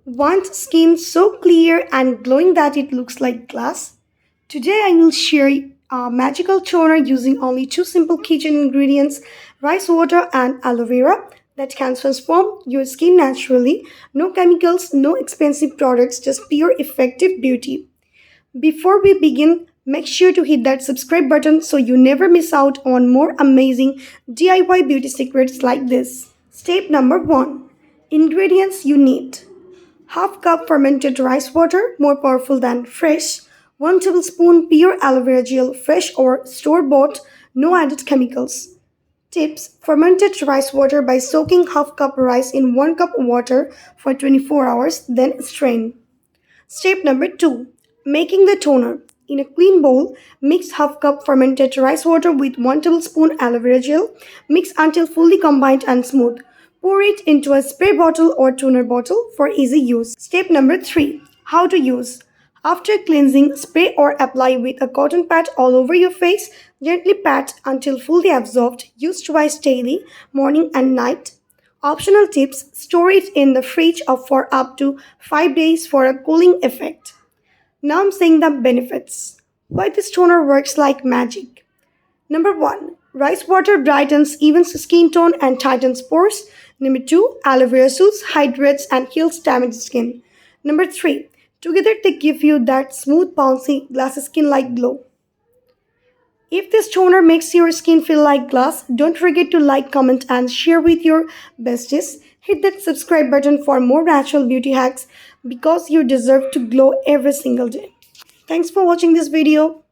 Want skin so clear and glowing that it looks like glass? Today I will share a magical toner using only two simple kitchen ingredients, rice water and aloe vera, that can transform your skin naturally. No chemicals, no expensive products, just pure effective beauty. Before we begin, make sure to hit that subscribe button so you never miss out on more amazing DIY beauty secrets like this. Step number 1. Ingredients you need. Half cup fermented rice water, more powerful than fresh. 1 tablespoon pure aloe vera gel, fresh or store bought, no added chemicals. Tips: fermented rice water by soaking half cup rice in 1 cup water for 24 hours, then strain. Step number 2. Making the toner. In a clean bowl, mix half cup fermented rice water with 1 tablespoon aloe vera gel. Mix until fully combined and smooth. Pour it into a spray bottle or toner bottle for easy use. Step number 3. How to use. After cleansing, spray or apply with a cotton pad all over your face. Gently pat until fully absorbed. Use twice daily, morning and night. Optional tips: store it in the fridge for up to 5 days for a cooling effect. Now I'm saying the benefits. Why this toner works like magic. Number 1. Rice water brightens, evens skin tone and tightens pores. Number 2. Aloe vera soothes, hydrates and heals damaged skin. Number 3. Together they give you that smooth, bouncy, glassy skin-like glow. If this toner makes your skin feel like glass, don't forget to like, comment and share with your besties. Hit that subscribe button for more natural beauty hacks because you deserve to glow every single day. Thanks for watching this video.